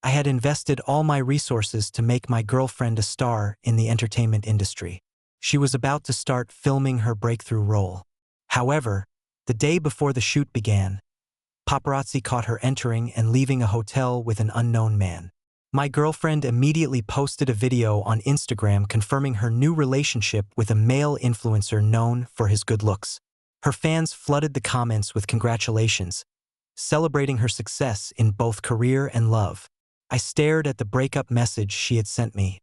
I had invested all my resources to make my girlfriend a star in the entertainment industry. She was about to start filming her breakthrough role. However, the day before the shoot began, paparazzi caught her entering and leaving a hotel with an unknown man. My girlfriend immediately posted a video on Instagram confirming her new relationship with a male influencer known for his good looks. Her fans flooded the comments with congratulations, celebrating her success in both career and love. I stared at the breakup message she had sent me,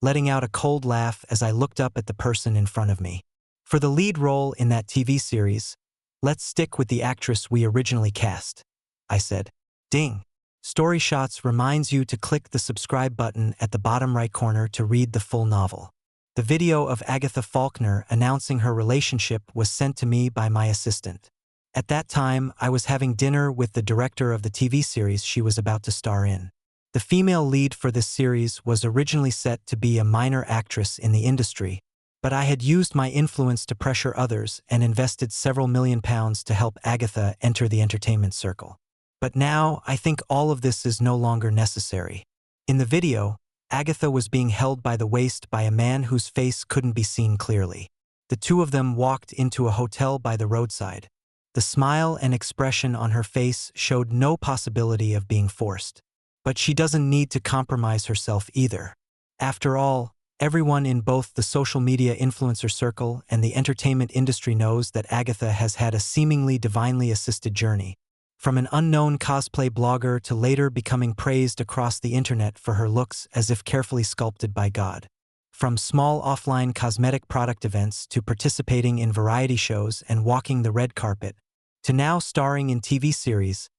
letting out a cold laugh as I looked up at the person in front of me. For the lead role in that TV series, let's stick with the actress we originally cast, I said. Ding. Story Shots reminds you to click the subscribe button at the bottom right corner to read the full novel. The video of Agatha Faulkner announcing her relationship was sent to me by my assistant. At that time, I was having dinner with the director of the TV series she was about to star in. The female lead for this series was originally set to be a minor actress in the industry, but I had used my influence to pressure others and invested several £1 million to help Agatha enter the entertainment circle. But now, I think all of this is no longer necessary. In the video, Agatha was being held by the waist by a man whose face couldn't be seen clearly. The two of them walked into a hotel by the roadside. The smile and expression on her face showed no possibility of being forced. But she doesn't need to compromise herself either. After all, everyone in both the social media influencer circle and the entertainment industry knows that Agatha has had a seemingly divinely assisted journey. From an unknown cosplay blogger to later becoming praised across the internet for her looks as if carefully sculpted by God. From small offline cosmetic product events to participating in variety shows and walking the red carpet, to now starring in TV series,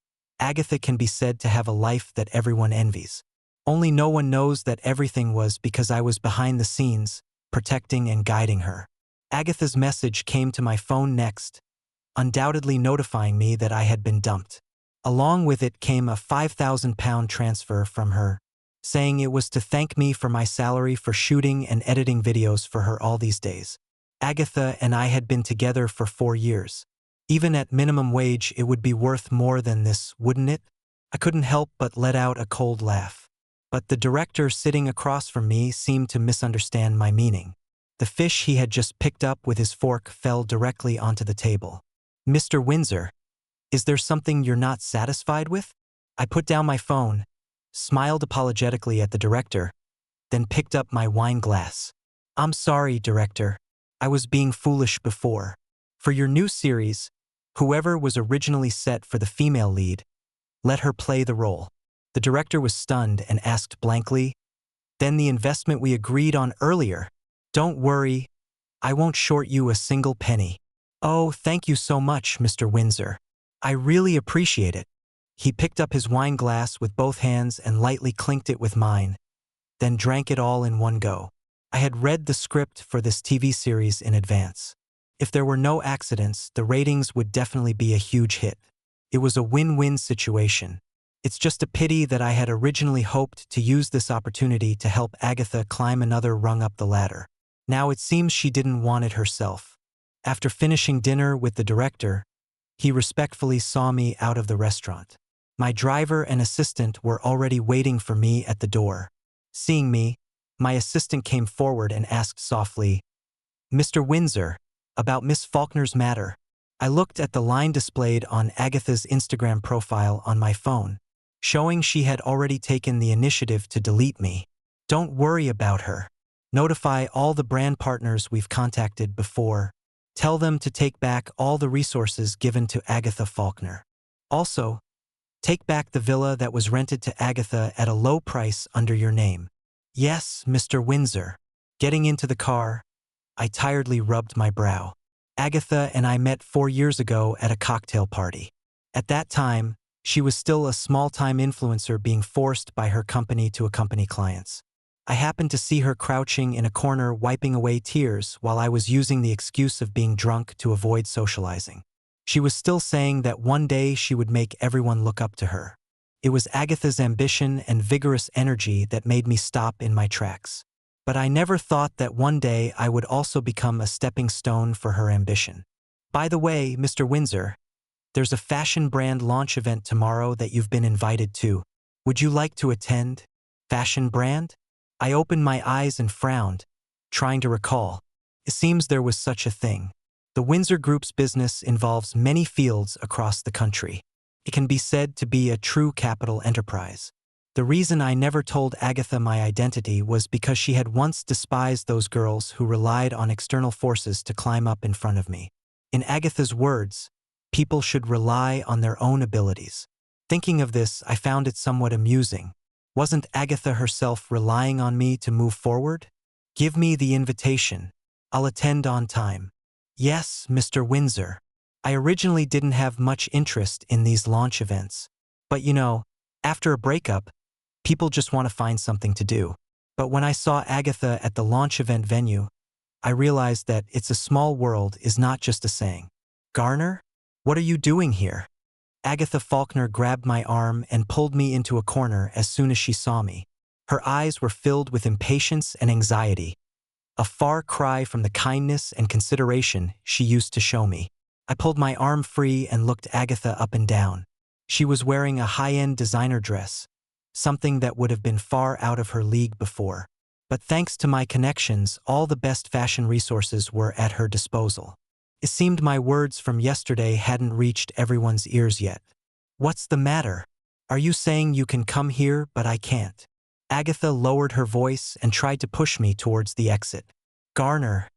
Agatha can be said to have a life that everyone envies. Only no one knows that everything was because I was behind the scenes, protecting and guiding her. Agatha's message came to my phone next, undoubtedly notifying me that I had been dumped. Along with it came a £5,000 transfer from her, saying it was to thank me for my salary for shooting and editing videos for her all these days. Agatha and I had been together for 4 years. Even at minimum wage, it would be worth more than this, wouldn't it? I couldn't help but let out a cold laugh. But the director sitting across from me seemed to misunderstand my meaning. The fish he had just picked up with his fork fell directly onto the table. Mr. Windsor, is there something you're not satisfied with? I put down my phone, smiled apologetically at the director, then picked up my wine glass. I'm sorry, director. I was being foolish before. For your new series, whoever was originally set for the female lead, let her play the role. The director was stunned and asked blankly, then the investment we agreed on earlier. Don't worry, I won't short you a single penny. Oh, thank you so much, Mr. Windsor. I really appreciate it. He picked up his wine glass with both hands and lightly clinked it with mine, then drank it all in one go. I had read the script for this TV series in advance. If there were no accidents, the ratings would definitely be a huge hit. It was a win-win situation. It's just a pity that I had originally hoped to use this opportunity to help Agatha climb another rung up the ladder. Now it seems she didn't want it herself. After finishing dinner with the director, he respectfully saw me out of the restaurant. My driver and assistant were already waiting for me at the door. Seeing me, my assistant came forward and asked softly, Mr. Windsor, about Miss Faulkner's matter. I looked at the line displayed on Agatha's Instagram profile on my phone, showing she had already taken the initiative to delete me. Don't worry about her. Notify all the brand partners we've contacted before. Tell them to take back all the resources given to Agatha Faulkner. Also, take back the villa that was rented to Agatha at a low price under your name. Yes, Mr. Windsor. Getting into the car, I tiredly rubbed my brow. Agatha and I met 4 years ago at a cocktail party. At that time, she was still a small-time influencer being forced by her company to accompany clients. I happened to see her crouching in a corner wiping away tears while I was using the excuse of being drunk to avoid socializing. She was still saying that one day she would make everyone look up to her. It was Agatha's ambition and vigorous energy that made me stop in my tracks. But I never thought that one day I would also become a stepping stone for her ambition. By the way, Mr. Windsor, there's a fashion brand launch event tomorrow that you've been invited to. Would you like to attend? Fashion brand? I opened my eyes and frowned, trying to recall. It seems there was such a thing. The Windsor Group's business involves many fields across the country. It can be said to be a true capital enterprise. The reason I never told Agatha my identity was because she had once despised those girls who relied on external forces to climb up in front of me. In Agatha's words, people should rely on their own abilities. Thinking of this, I found it somewhat amusing. Wasn't Agatha herself relying on me to move forward? Give me the invitation. I'll attend on time. Yes, Mr. Windsor. I originally didn't have much interest in these launch events. But after a breakup, people just want to find something to do. But when I saw Agatha at the launch event venue, I realized that "it's a small world" is not just a saying. Garner? What are you doing here? Agatha Faulkner grabbed my arm and pulled me into a corner as soon as she saw me. Her eyes were filled with impatience and anxiety, a far cry from the kindness and consideration she used to show me. I pulled my arm free and looked Agatha up and down. She was wearing a high-end designer dress, something that would have been far out of her league before. But thanks to my connections, all the best fashion resources were at her disposal. It seemed my words from yesterday hadn't reached everyone's ears yet. What's the matter? Are you saying you can come here but I can't? Agatha lowered her voice and tried to push me towards the exit. Garner,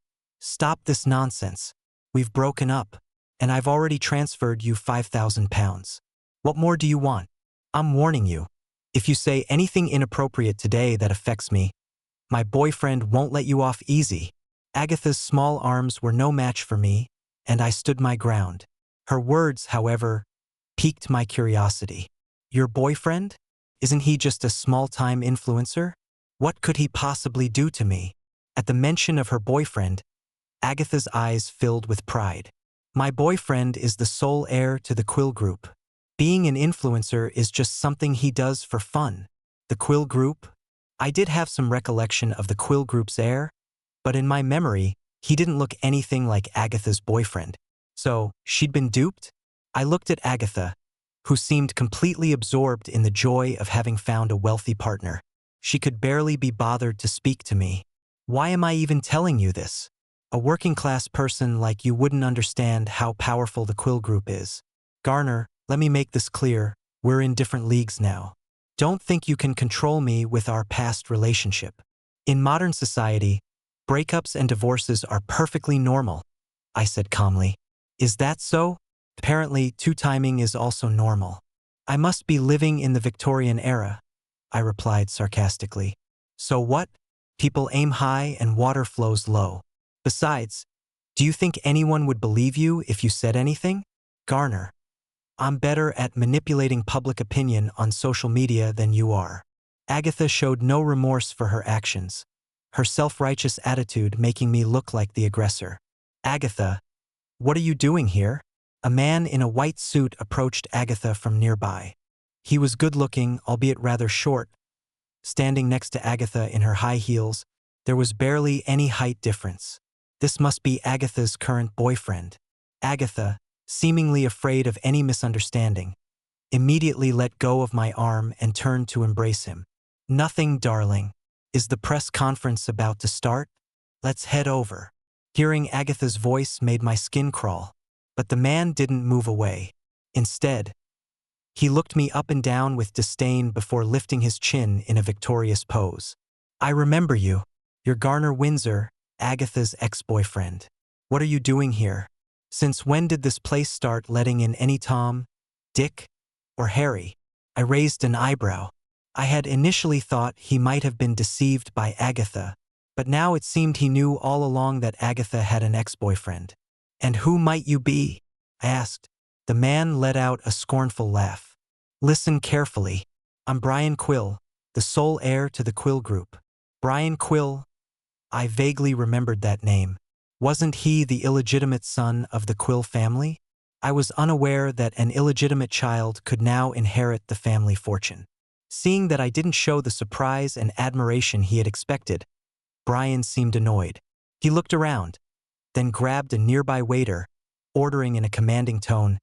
stop this nonsense. We've broken up, and I've already transferred you £5,000. What more do you want? I'm warning you. If you say anything inappropriate today that affects me, my boyfriend won't let you off easy. Agatha's small arms were no match for me, and I stood my ground. Her words, however, piqued my curiosity. Your boyfriend? Isn't he just a small-time influencer? What could he possibly do to me? At the mention of her boyfriend, Agatha's eyes filled with pride. My boyfriend is the sole heir to the Quill Group. Being an influencer is just something he does for fun. The Quill Group? I did have some recollection of the Quill Group's heir, but in my memory, he didn't look anything like Agatha's boyfriend. So, she'd been duped? I looked at Agatha, who seemed completely absorbed in the joy of having found a wealthy partner. She could barely be bothered to speak to me. Why am I even telling you this? A working-class person like you wouldn't understand how powerful the Quill Group is. Garner, let me make this clear, we're in different leagues now. Don't think you can control me with our past relationship. In modern society, breakups and divorces are perfectly normal, I said calmly. Is that so? Apparently, two-timing is also normal. I must be living in the Victorian era, I replied sarcastically. So what? People aim high and water flows low. Besides, do you think anyone would believe you if you said anything? Garner, I'm better at manipulating public opinion on social media than you are. Agatha showed no remorse for her actions, her self-righteous attitude making me look like the aggressor. Agatha, what are you doing here? A man in a white suit approached Agatha from nearby. He was good-looking, albeit rather short. Standing next to Agatha in her high heels, there was barely any height difference. This must be Agatha's current boyfriend. Agatha, seemingly afraid of any misunderstanding, immediately let go of my arm and turned to embrace him. Nothing, darling. Is the press conference about to start? Let's head over. Hearing Agatha's voice made my skin crawl, but the man didn't move away. Instead, he looked me up and down with disdain before lifting his chin in a victorious pose. I remember you. You're Garner Windsor, Agatha's ex-boyfriend. What are you doing here? Since when did this place start letting in any Tom, Dick, or Harry? I raised an eyebrow. I had initially thought he might have been deceived by Agatha, but now it seemed he knew all along that Agatha had an ex-boyfriend. And who might you be? I asked. The man let out a scornful laugh. Listen carefully. I'm Brian Quill, the sole heir to the Quill Group. Brian Quill? I vaguely remembered that name. Wasn't he the illegitimate son of the Quill family? I was unaware that an illegitimate child could now inherit the family fortune. Seeing that I didn't show the surprise and admiration he had expected, Brian seemed annoyed. He looked around, then grabbed a nearby waiter, ordering in a commanding tone,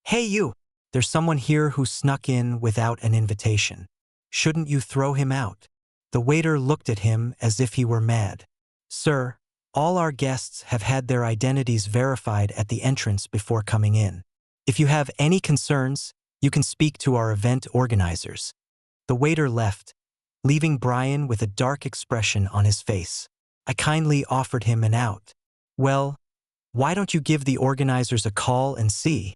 Hey you, there's someone here who snuck in without an invitation. Shouldn't you throw him out? The waiter looked at him as if he were mad. Sir, all our guests have had their identities verified at the entrance before coming in. If you have any concerns, you can speak to our event organizers. The waiter left, leaving Brian with a dark expression on his face. I kindly offered him an out. Well, why don't you give the organizers a call and see?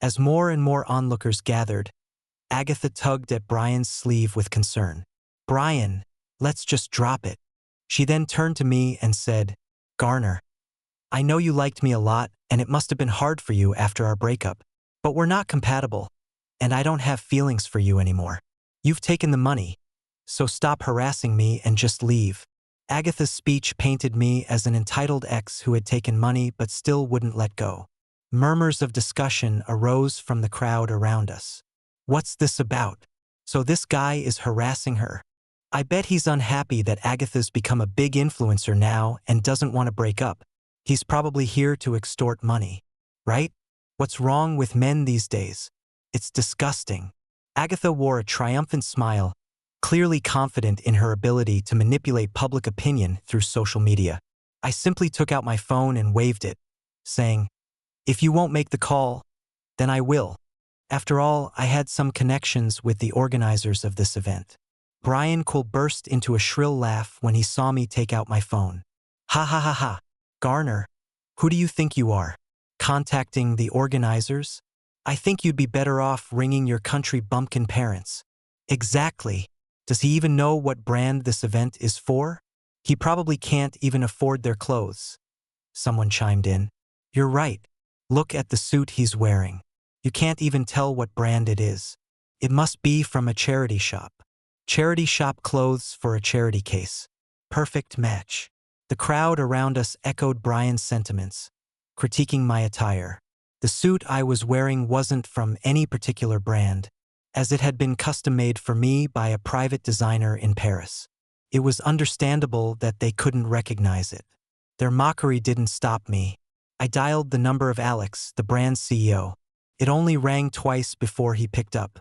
As more and more onlookers gathered, Agatha tugged at Brian's sleeve with concern. Brian, let's just drop it. She then turned to me and said, Garner, I know you liked me a lot and it must have been hard for you after our breakup, but we're not compatible, and I don't have feelings for you anymore. You've taken the money, so stop harassing me and just leave. Agatha's speech painted me as an entitled ex who had taken money but still wouldn't let go. Murmurs of discussion arose from the crowd around us. What's this about? So this guy is harassing her. I bet he's unhappy that Agatha's become a big influencer now and doesn't want to break up. He's probably here to extort money, right? What's wrong with men these days? It's disgusting. Agatha wore a triumphant smile, clearly confident in her ability to manipulate public opinion through social media. I simply took out my phone and waved it, saying, if you won't make the call, then I will. After all, I had some connections with the organizers of this event. Brian Quill burst into a shrill laugh when he saw me take out my phone. Ha ha ha ha. Garner, who do you think you are? Contacting the organizers? I think you'd be better off ringing your country bumpkin parents. Exactly. Does he even know what brand this event is for? He probably can't even afford their clothes. Someone chimed in. You're right. Look at the suit he's wearing. You can't even tell what brand it is. It must be from a charity shop. Charity shop clothes for a charity case. Perfect match. The crowd around us echoed Brian's sentiments, critiquing my attire. The suit I was wearing wasn't from any particular brand, as it had been custom-made for me by a private designer in Paris. It was understandable that they couldn't recognize it. Their mockery didn't stop me. I dialed the number of Alex, the brand's CEO. It only rang twice before he picked up.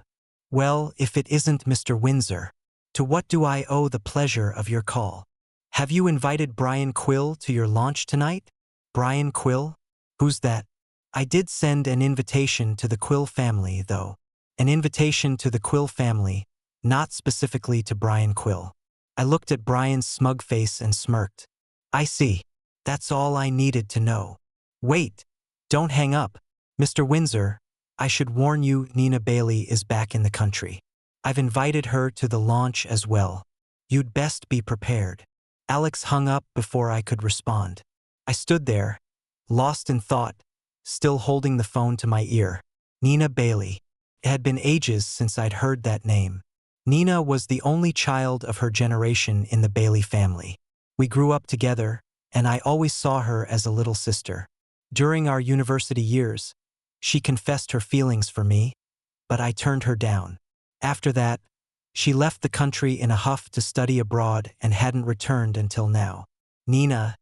Well, if it isn't Mr. Windsor. To what do I owe the pleasure of your call? Have you invited Brian Quill to your launch tonight? Brian Quill? Who's that? I did send an invitation to the Quill family, though. An invitation to the Quill family, not specifically to Brian Quill. I looked at Brian's smug face and smirked. I see. That's all I needed to know. Wait, don't hang up. Mr. Windsor, I should warn you, Nina Bailey is back in the country. I've invited her to the launch as well. You'd best be prepared. Alex hung up before I could respond. I stood there, lost in thought, still holding the phone to my ear. Nina Bailey. It had been ages since I'd heard that name. Nina was the only child of her generation in the Bailey family. We grew up together, and I always saw her as a little sister. During our university years, she confessed her feelings for me, but I turned her down. After that, she left the country in a huff to study abroad and hadn't returned until now. Nina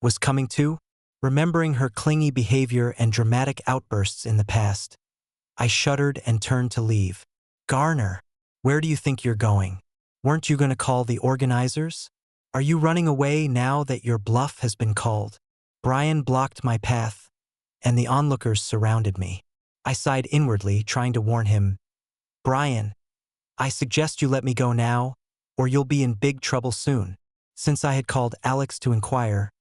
was coming too? Remembering her clingy behavior and dramatic outbursts in the past, I shuddered and turned to leave. Garner, where do you think you're going? Weren't you going to call the organizers? Are you running away now that your bluff has been called? Brian blocked my path, and the onlookers surrounded me. I sighed inwardly, trying to warn him. Brian, I suggest you let me go now, or you'll be in big trouble soon. Since I had called Alex to inquire,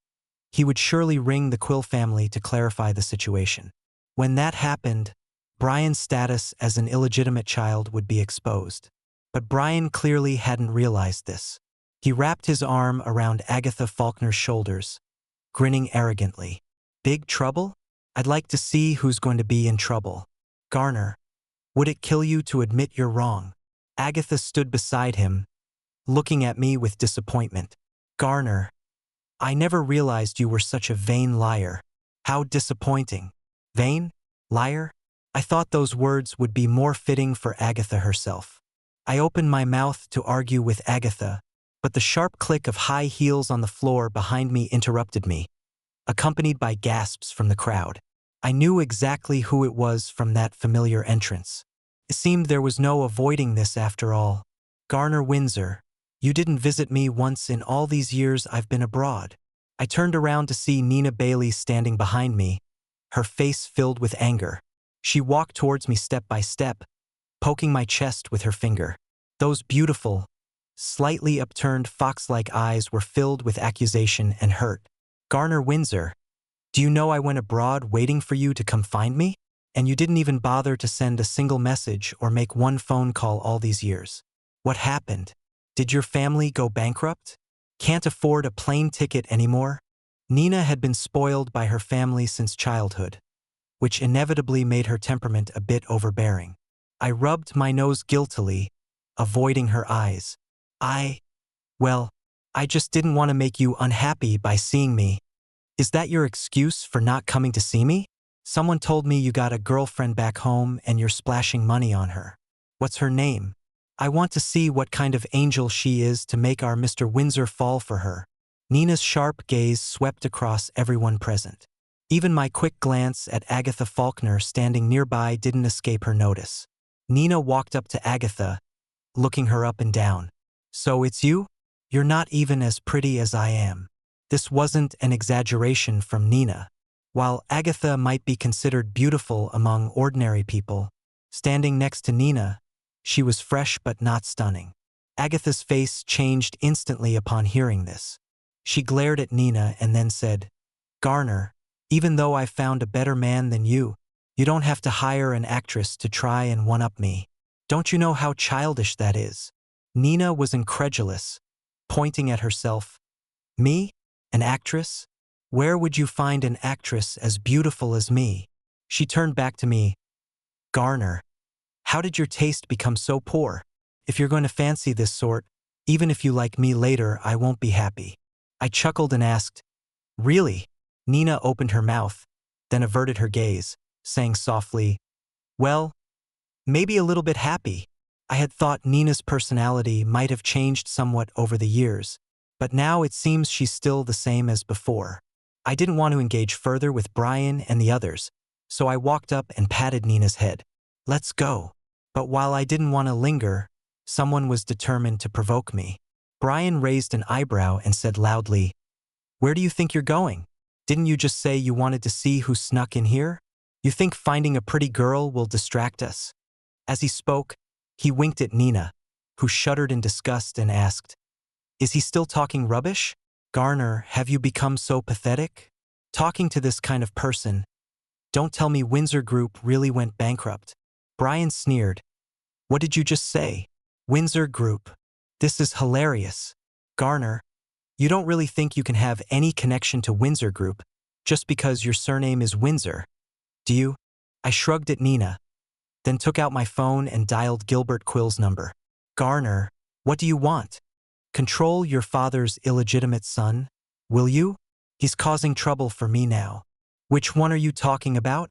he would surely ring the Quill family to clarify the situation. When that happened, Brian's status as an illegitimate child would be exposed. But Brian clearly hadn't realized this. He wrapped his arm around Agatha Faulkner's shoulders, grinning arrogantly. Big trouble? I'd like to see who's going to be in trouble. Garner, would it kill you to admit you're wrong? Agatha stood beside him, looking at me with disappointment. Garner, I never realized you were such a vain liar. How disappointing. Vain? Liar? I thought those words would be more fitting for Agatha herself. I opened my mouth to argue with Agatha, but the sharp click of high heels on the floor behind me interrupted me, accompanied by gasps from the crowd. I knew exactly who it was from that familiar entrance. It seemed there was no avoiding this after all. Garner Windsor, you didn't visit me once in all these years I've been abroad. I turned around to see Nina Bailey standing behind me, her face filled with anger. She walked towards me step by step, poking my chest with her finger. Those beautiful, slightly upturned fox-like eyes were filled with accusation and hurt. Garner Windsor, do you know I went abroad waiting for you to come find me? And you didn't even bother to send a single message or make one phone call all these years. What happened? Did your family go bankrupt? Can't afford a plane ticket anymore? Nina had been spoiled by her family since childhood, which inevitably made her temperament a bit overbearing. I rubbed my nose guiltily, avoiding her eyes. Well, I just didn't want to make you unhappy by seeing me. Is that your excuse for not coming to see me? Someone told me you got a girlfriend back home and you're splashing money on her. What's her name? I want to see what kind of angel she is to make our Mr. Windsor fall for her. Nina's sharp gaze swept across everyone present. Even my quick glance at Agatha Faulkner standing nearby didn't escape her notice. Nina walked up to Agatha, looking her up and down. So it's you? You're not even as pretty as I am. This wasn't an exaggeration from Nina. While Agatha might be considered beautiful among ordinary people, standing next to Nina, she was fresh but not stunning. Agatha's face changed instantly upon hearing this. She glared at Nina and then said, Garner, even though I found a better man than you don't have to hire an actress to try and one-up me. Don't you know how childish that is? Nina was incredulous, pointing at herself. Me? An actress? Where would you find an actress as beautiful as me? She turned back to me. Garner, how did your taste become so poor? If you're going to fancy this sort, even if you like me later, I won't be happy. I chuckled and asked, Really? Nina opened her mouth, then averted her gaze, saying softly, Well, maybe a little bit happy. I had thought Nina's personality might have changed somewhat over the years, but now it seems she's still the same as before. I didn't want to engage further with Brian and the others, so I walked up and patted Nina's head. Let's go. But while I didn't want to linger, someone was determined to provoke me. Brian raised an eyebrow and said loudly, Where do you think you're going? Didn't you just say you wanted to see who snuck in here? You think finding a pretty girl will distract us? As he spoke, he winked at Nina, who shuddered in disgust and asked, Is he still talking rubbish? Garner, have you become so pathetic? Talking to this kind of person. Don't tell me Windsor Group really went bankrupt. Brian sneered. What did you just say? Windsor Group. This is hilarious. Garner, you don't really think you can have any connection to Windsor Group just because your surname is Windsor, do you? I shrugged at Nina, then took out my phone and dialed Gilbert Quill's number. Garner, what do you want? Control your father's illegitimate son, will you? He's causing trouble for me now. Which one are you talking about?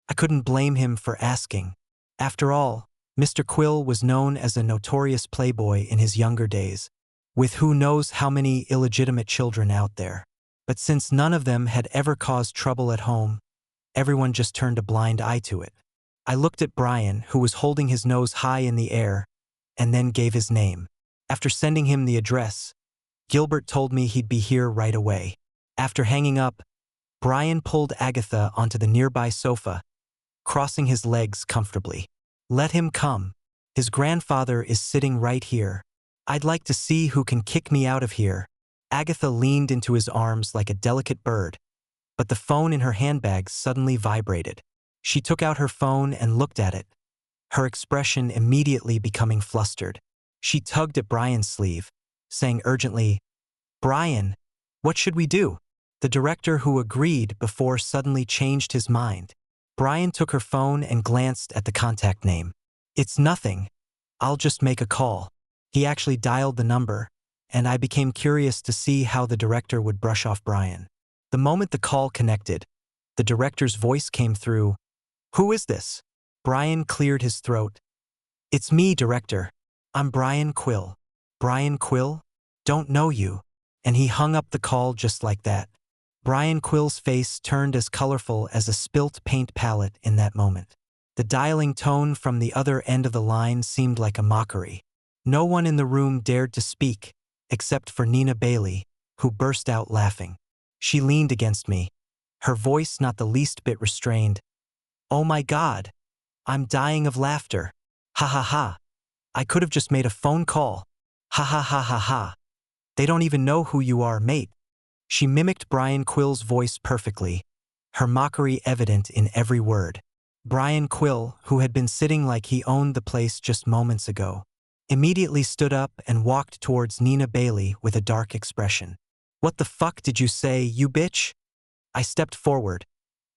I couldn't blame him for asking. After all, Mr. Quill was known as a notorious playboy in his younger days, with who knows how many illegitimate children out there. But since none of them had ever caused trouble at home, everyone just turned a blind eye to it. I looked at Brian, who was holding his nose high in the air, and then gave his name. After sending him the address, Gilbert told me he'd be here right away. After hanging up, Brian pulled Agatha onto the nearby sofa, crossing his legs comfortably. Let him come. His grandfather is sitting right here. I'd like to see who can kick me out of here. Agatha leaned into his arms like a delicate bird, but the phone in her handbag suddenly vibrated. She took out her phone and looked at it, her expression immediately becoming flustered. She tugged at Brian's sleeve, saying urgently, Brian, what should we do? The director, who agreed before, suddenly changed his mind. Brian took her phone and glanced at the contact name. It's nothing. I'll just make a call. He actually dialed the number, and I became curious to see how the director would brush off Brian. The moment the call connected, the director's voice came through. Who is this? Brian cleared his throat. It's me, director. I'm Brian Quill. Brian Quill? Don't know you. And he hung up the call just like that. Brian Quill's face turned as colorful as a spilt paint palette in that moment. The dialing tone from the other end of the line seemed like a mockery. No one in the room dared to speak, except for Nina Bailey, who burst out laughing. She leaned against me, her voice not the least bit restrained. "Oh my God! I'm dying of laughter. Ha ha ha. I could have just made a phone call. Ha ha ha ha ha. They don't even know who you are, mate." She mimicked Brian Quill's voice perfectly, her mockery evident in every word. Brian Quill, who had been sitting like he owned the place just moments ago, immediately stood up and walked towards Nina Bailey with a dark expression. "What the fuck did you say, you bitch?" I stepped forward,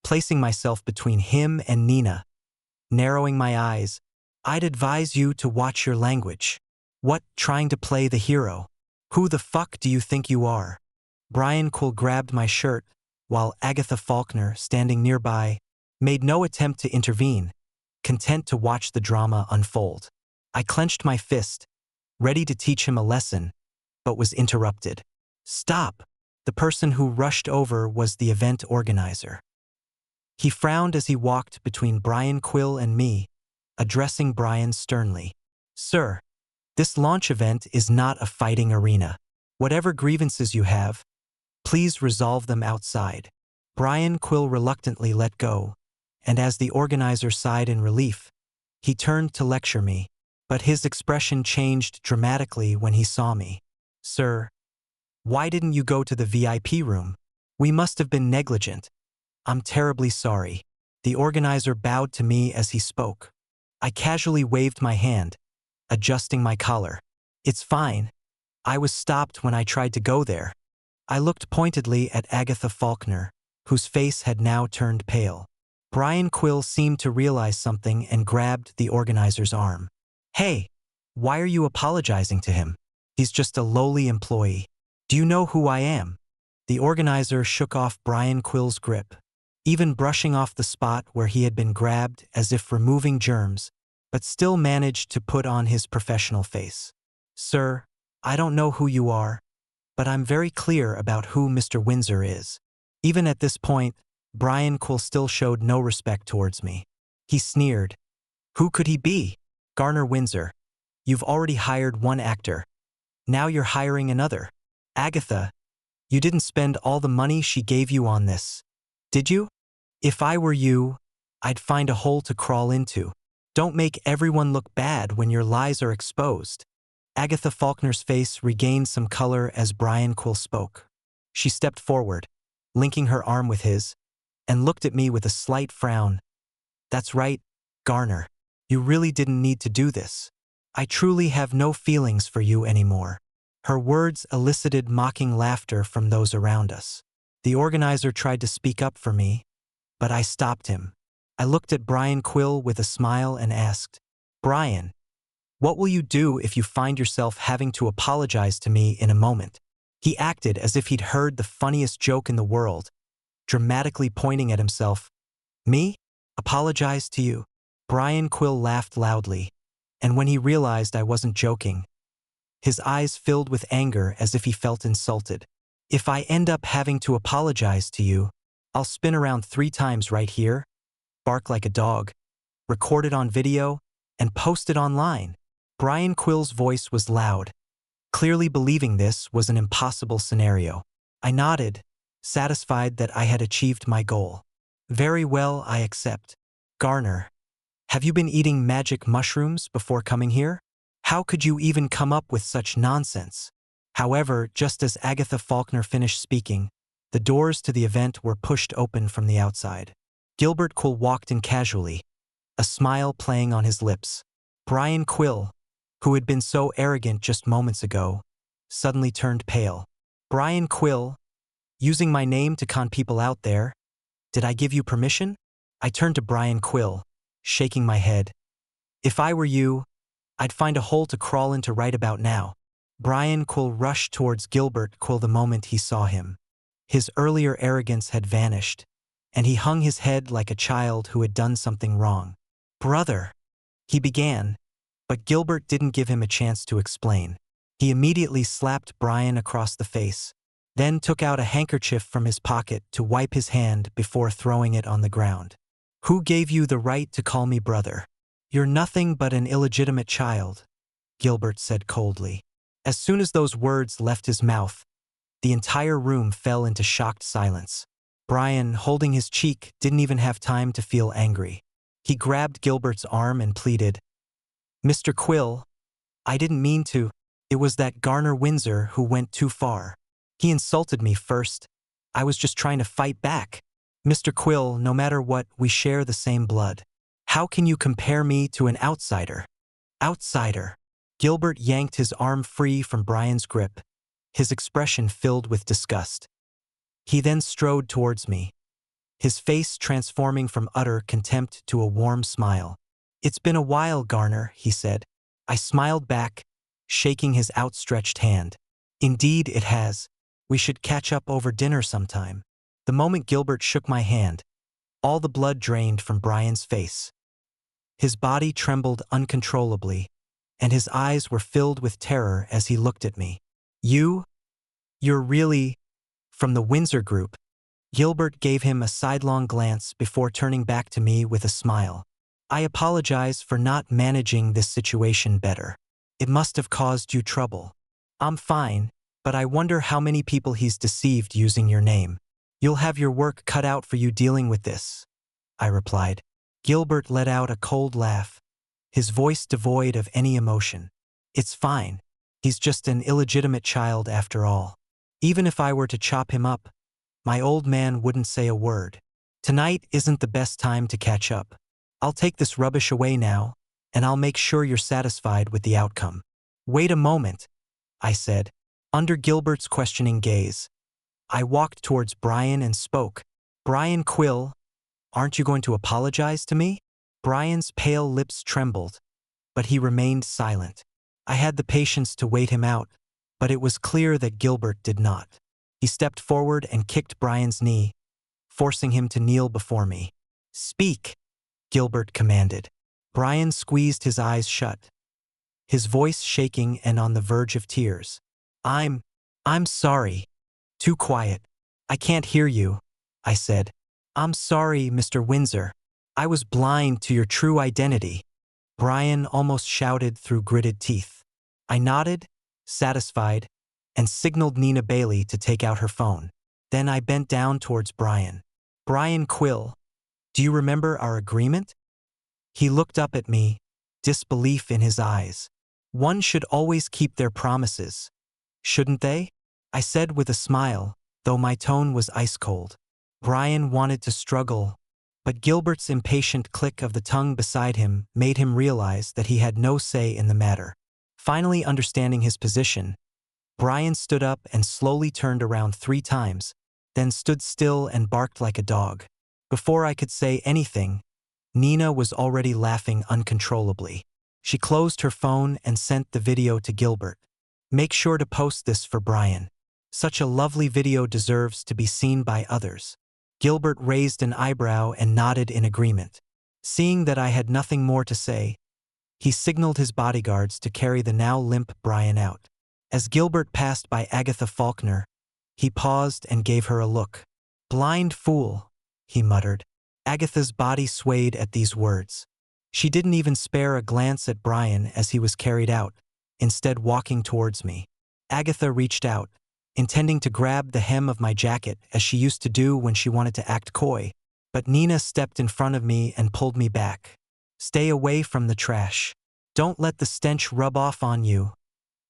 placing myself between him and Nina, narrowing my eyes. "I'd advise you to watch your language. What, trying to play the hero? Who the fuck do you think you are?" Brian Quill grabbed my shirt, while Agatha Faulkner, standing nearby, made no attempt to intervene, content to watch the drama unfold. I clenched my fist, ready to teach him a lesson, but was interrupted. "Stop!" The person who rushed over was the event organizer. He frowned as he walked between Brian Quill and me, addressing Brian sternly. "Sir, this launch event is not a fighting arena. Whatever grievances you have, please resolve them outside." Brian Quill reluctantly let go, and as the organizer sighed in relief, he turned to lecture me, but his expression changed dramatically when he saw me. "Sir, why didn't you go to the VIP room? We must have been negligent. I'm terribly sorry." The organizer bowed to me as he spoke. I casually waved my hand, adjusting my collar. "It's fine. I was stopped when I tried to go there." I looked pointedly at Agatha Faulkner, whose face had now turned pale. Brian Quill seemed to realize something and grabbed the organizer's arm. "Hey, why are you apologizing to him? He's just a lowly employee. Do you know who I am?" The organizer shook off Brian Quill's grip, even brushing off the spot where he had been grabbed as if removing germs, but still managed to put on his professional face. "Sir, I don't know who you are, but I'm very clear about who Mr. Windsor is." Even at this point, Brian Quill still showed no respect towards me. He sneered. "Who could he be?" "Garner Windsor. You've already hired one actor. Now you're hiring another. Agatha, you didn't spend all the money she gave you on this, did you? If I were you, I'd find a hole to crawl into. Don't make everyone look bad when your lies are exposed." Agatha Faulkner's face regained some color as Brian Quill spoke. She stepped forward, linking her arm with his, and looked at me with a slight frown. "That's right, Garner. You really didn't need to do this. I truly have no feelings for you anymore." Her words elicited mocking laughter from those around us. The organizer tried to speak up for me, but I stopped him. I looked at Brian Quill with a smile and asked, "Brian, what will you do if you find yourself having to apologize to me in a moment?" He acted as if he'd heard the funniest joke in the world, dramatically pointing at himself. "Me? Apologize to you?" Brian Quill laughed loudly, and when he realized I wasn't joking, his eyes filled with anger as if he felt insulted. "If I end up having to apologize to you, I'll spin around 3 times right here, bark like a dog, record it on video, and post it online." Brian Quill's voice was loud, clearly believing this was an impossible scenario. I nodded, satisfied that I had achieved my goal. "Very well, I accept. Garner, have you been eating magic mushrooms before coming here? How could you even come up with such nonsense?" However, just as Agatha Faulkner finished speaking, the doors to the event were pushed open from the outside. Gilbert Quill walked in casually, a smile playing on his lips. Brian Quill, who had been so arrogant just moments ago, suddenly turned pale. "Brian Quill, using my name to con people out there? Did I give you permission?" I turned to Brian Quill, shaking my head. "If I were you, I'd find a hole to crawl into right about now." Brian Quill rushed towards Gilbert Quill the moment he saw him. His earlier arrogance had vanished, and he hung his head like a child who had done something wrong. "Brother," he began, but Gilbert didn't give him a chance to explain. He immediately slapped Brian across the face, then took out a handkerchief from his pocket to wipe his hand before throwing it on the ground. "Who gave you the right to call me brother? You're nothing but an illegitimate child. Gilbert said coldly. As soon as those words left his mouth, the entire room fell into shocked silence. Brian, holding his cheek, didn't even have time to feel angry. He grabbed Gilbert's arm and pleaded, "Mr. Quill, I didn't mean to. It was that Garner Windsor who went too far. He insulted me first. I was just trying to fight back. Mr. Quill, no matter what, we share the same blood. How can you compare me to an outsider?" Outsider. Gilbert yanked his arm free from Brian's grip, his expression filled with disgust. He then strode towards me, his face transforming from utter contempt to a warm smile. "It's been a while, Garner," he said. I smiled back, shaking his outstretched hand. "Indeed it has. We should catch up over dinner sometime." The moment Gilbert shook my hand, all the blood drained from Brian's face. His body trembled uncontrollably, and his eyes were filled with terror as he looked at me. You're really from the Windsor Group?" Gilbert gave him a sidelong glance before turning back to me with a smile. "I apologize for not managing this situation better. It must have caused you trouble." "I'm fine, but I wonder how many people he's deceived using your name." "You'll have your work cut out for you dealing with this," I replied. Gilbert let out a cold laugh, his voice devoid of any emotion. "It's fine. He's just an illegitimate child after all. Even if I were to chop him up, my old man wouldn't say a word. Tonight isn't the best time to catch up. I'll take this rubbish away now, and I'll make sure you're satisfied with the outcome." "Wait a moment," I said, under Gilbert's questioning gaze. I walked towards Brian and spoke. "Brian Quill, aren't you going to apologize to me?" Brian's pale lips trembled, but he remained silent. I had the patience to wait him out, but it was clear that Gilbert did not. He stepped forward and kicked Brian's knee, forcing him to kneel before me. "Speak," Gilbert commanded. Brian squeezed his eyes shut, his voice shaking and on the verge of tears. I'm sorry." "Too quiet. I can't hear you," I said. "I'm sorry, Mr. Windsor. I was blind to your true identity," Brian almost shouted through gritted teeth. I nodded, satisfied, and signaled Nina Bailey to take out her phone. Then I bent down towards Brian. "Brian Quill, do you remember our agreement?" He looked up at me, disbelief in his eyes. "One should always keep their promises, shouldn't they?" I said with a smile, though my tone was ice-cold. Brian wanted to struggle, but Gilbert's impatient click of the tongue beside him made him realize that he had no say in the matter. Finally understanding his position, Brian stood up and slowly turned around 3 times, then stood still and barked like a dog. Before I could say anything, Nina was already laughing uncontrollably. She closed her phone and sent the video to Gilbert. "Make sure to post this for Brian. Such a lovely video deserves to be seen by others." Gilbert raised an eyebrow and nodded in agreement. Seeing that I had nothing more to say, he signaled his bodyguards to carry the now limp Brian out. As Gilbert passed by Agatha Faulkner, he paused and gave her a look. "Blind fool," he muttered. Agatha's body swayed at these words. She didn't even spare a glance at Brian as he was carried out, instead walking towards me. Agatha reached out, intending to grab the hem of my jacket as she used to do when she wanted to act coy, but Nina stepped in front of me and pulled me back. "Stay away from the trash. Don't let the stench rub off on you,"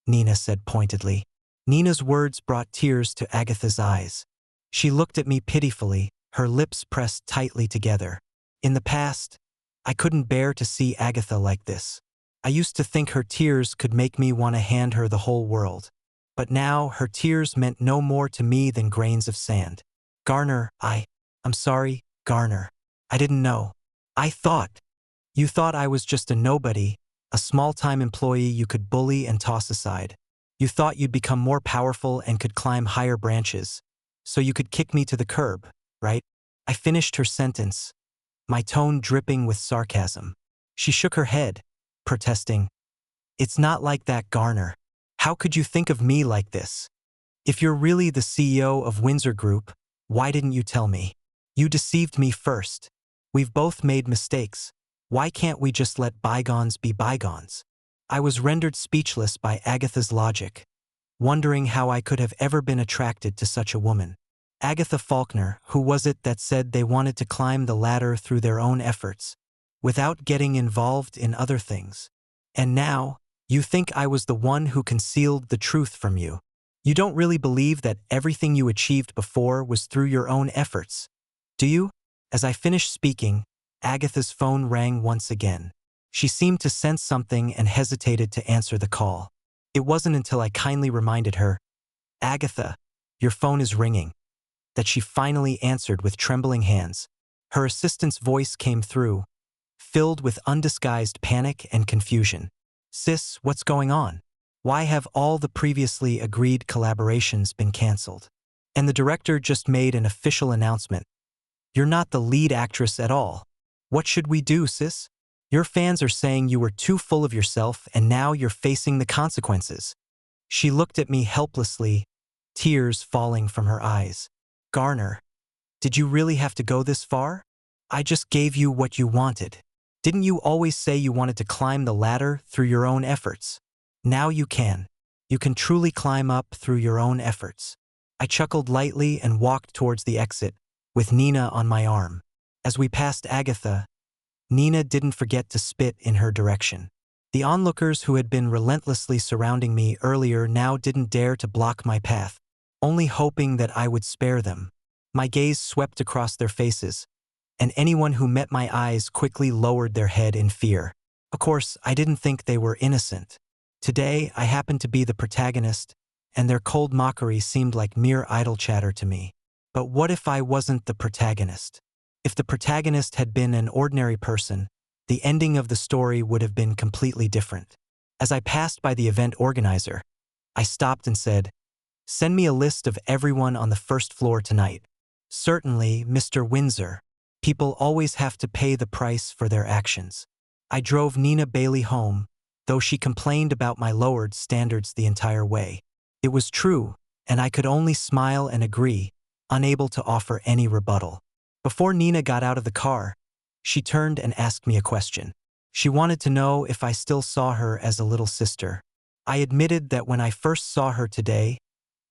Nina said pointedly. Nina's words brought tears to Agatha's eyes. She looked at me pitifully, her lips pressed tightly together. In the past, I couldn't bear to see Agatha like this. I used to think her tears could make me want to hand her the whole world. But now her tears meant no more to me than grains of sand. "Garner, I'm sorry, Garner. I didn't know. You thought I was just a nobody, a small-time employee you could bully and toss aside. You thought you'd become more powerful and could climb higher branches, so you could kick me to the curb, right?" I finished her sentence, my tone dripping with sarcasm. She shook her head, protesting. "It's not like that, Garner. How could you think of me like this? If you're really the CEO of Windsor Group, why didn't you tell me? You deceived me first. We've both made mistakes. Why can't we just let bygones be bygones?" I was rendered speechless by Agatha's logic, wondering how I could have ever been attracted to such a woman. Agatha Faulkner, who was it that said they wanted to climb the ladder through their own efforts, without getting involved in other things? And now, you think I was the one who concealed the truth from you. You don't really believe that everything you achieved before was through your own efforts, do you? As I finished speaking, Agatha's phone rang once again. She seemed to sense something and hesitated to answer the call. It wasn't until I kindly reminded her, "Agatha, your phone is ringing," that she finally answered with trembling hands. Her assistant's voice came through, filled with undisguised panic and confusion. "Sis, what's going on? Why have all the previously agreed collaborations been canceled? And the director just made an official announcement. You're not the lead actress at all. What should we do, sis? Your fans are saying you were too full of yourself and now you're facing the consequences." She looked at me helplessly, tears falling from her eyes. "Garner, did you really have to go this far? I just gave you what you wanted. Didn't you always say you wanted to climb the ladder through your own efforts? Now you can. You can truly climb up through your own efforts." I chuckled lightly and walked towards the exit, with Nina on my arm. As we passed Agatha, Nina didn't forget to spit in her direction. The onlookers who had been relentlessly surrounding me earlier now didn't dare to block my path, only hoping that I would spare them. My gaze swept across their faces, and anyone who met my eyes quickly lowered their head in fear. Of course, I didn't think they were innocent. Today, I happened to be the protagonist, and their cold mockery seemed like mere idle chatter to me. But what if I wasn't the protagonist? If the protagonist had been an ordinary person, the ending of the story would have been completely different. As I passed by the event organizer, I stopped and said, "Send me a list of everyone on the first floor tonight." "Certainly, Mr. Windsor. People always have to pay the price for their actions." I drove Nina Bailey home, though she complained about my lowered standards the entire way. It was true, and I could only smile and agree, unable to offer any rebuttal. Before Nina got out of the car, she turned and asked me a question. She wanted to know if I still saw her as a little sister. I admitted that when I first saw her today,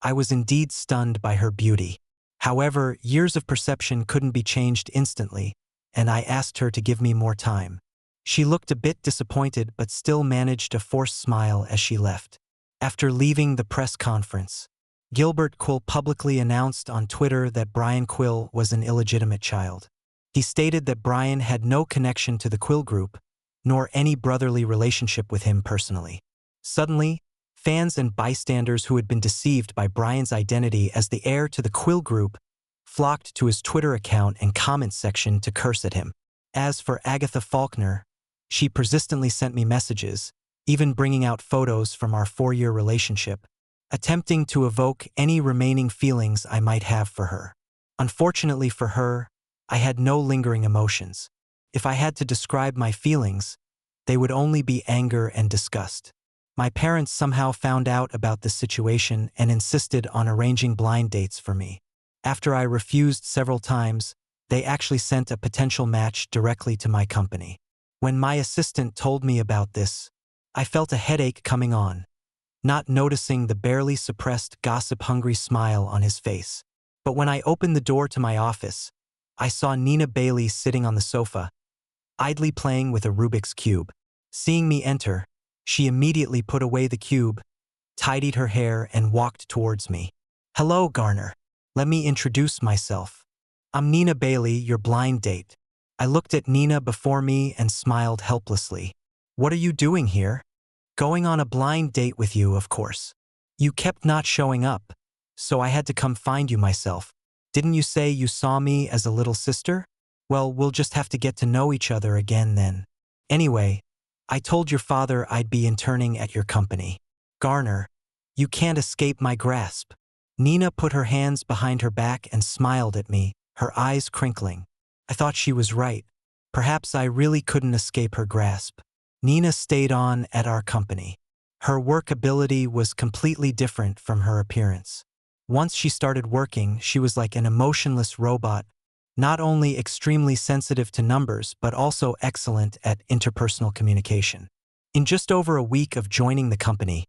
I was indeed stunned by her beauty. However, years of perception couldn't be changed instantly, and I asked her to give me more time. She looked a bit disappointed but still managed a forced smile as she left. After leaving the press conference, Gilbert Quill publicly announced on Twitter that Brian Quill was an illegitimate child. He stated that Brian had no connection to the Quill Group, nor any brotherly relationship with him personally. Suddenly, fans and bystanders who had been deceived by Brian's identity as the heir to the Quill Group flocked to his Twitter account and comment section to curse at him. As for Agatha Faulkner, she persistently sent me messages, even bringing out photos from our 4-year relationship, attempting to evoke any remaining feelings I might have for her. Unfortunately for her, I had no lingering emotions. If I had to describe my feelings, they would only be anger and disgust. My parents somehow found out about the situation and insisted on arranging blind dates for me. After I refused several times, they actually sent a potential match directly to my company. When my assistant told me about this, I felt a headache coming on, not noticing the barely suppressed gossip-hungry smile on his face. But when I opened the door to my office, I saw Nina Bailey sitting on the sofa, idly playing with a Rubik's Cube. Seeing me enter, she immediately put away the cube, tidied her hair, and walked towards me. "Hello, Garner. Let me introduce myself. I'm Nina Bailey, your blind date." I looked at Nina before me and smiled helplessly. "What are you doing here?" "Going on a blind date with you, of course. You kept not showing up, so I had to come find you myself. Didn't you say you saw me as a little sister? Well, we'll just have to get to know each other again then. Anyway, I told your father I'd be interning at your company. Garner, you can't escape my grasp." Nina put her hands behind her back and smiled at me, her eyes crinkling. I thought she was right. Perhaps I really couldn't escape her grasp. Nina stayed on at our company. Her work ability was completely different from her appearance. Once she started working, she was like an emotionless robot, not only extremely sensitive to numbers but also excellent at interpersonal communication. In just over a week of joining the company,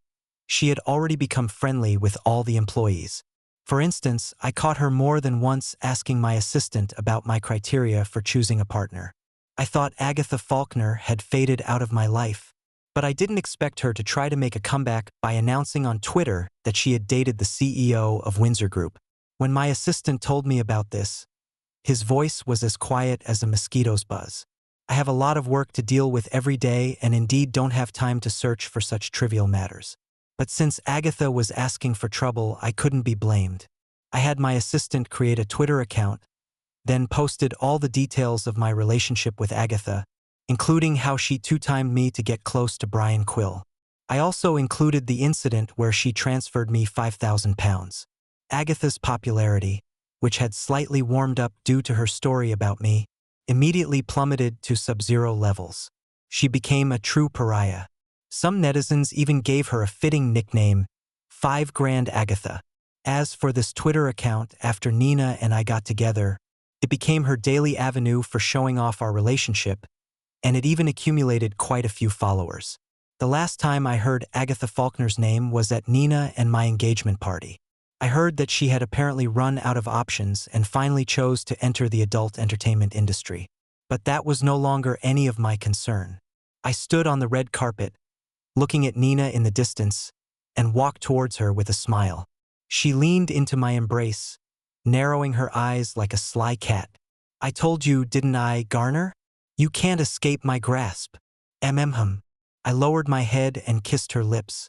she had already become friendly with all the employees. For instance, I caught her more than once asking my assistant about my criteria for choosing a partner. I thought Agatha Faulkner had faded out of my life, but I didn't expect her to try to make a comeback by announcing on Twitter that she had dated the CEO of Windsor Group. When my assistant told me about this, his voice was as quiet as a mosquito's buzz. I have a lot of work to deal with every day and indeed don't have time to search for such trivial matters. But since Agatha was asking for trouble, I couldn't be blamed. I had my assistant create a Twitter account, then posted all the details of my relationship with Agatha, including how she two-timed me to get close to Brian Quill. I also included the incident where she transferred me £5,000. Agatha's popularity, which had slightly warmed up due to her story about me, immediately plummeted to sub-zero levels. She became a true pariah. Some netizens even gave her a fitting nickname, 5 Grand Agatha. As for this Twitter account, after Nina and I got together, it became her daily avenue for showing off our relationship, and it even accumulated quite a few followers. The last time I heard Agatha Faulkner's name was at Nina and my engagement party. I heard that she had apparently run out of options and finally chose to enter the adult entertainment industry. But that was no longer any of my concern. I stood on the red carpet, looking at Nina in the distance, and walked towards her with a smile. She leaned into my embrace, narrowing her eyes like a sly cat. I told you, didn't I, Garner? You can't escape my grasp. I lowered my head and kissed her lips.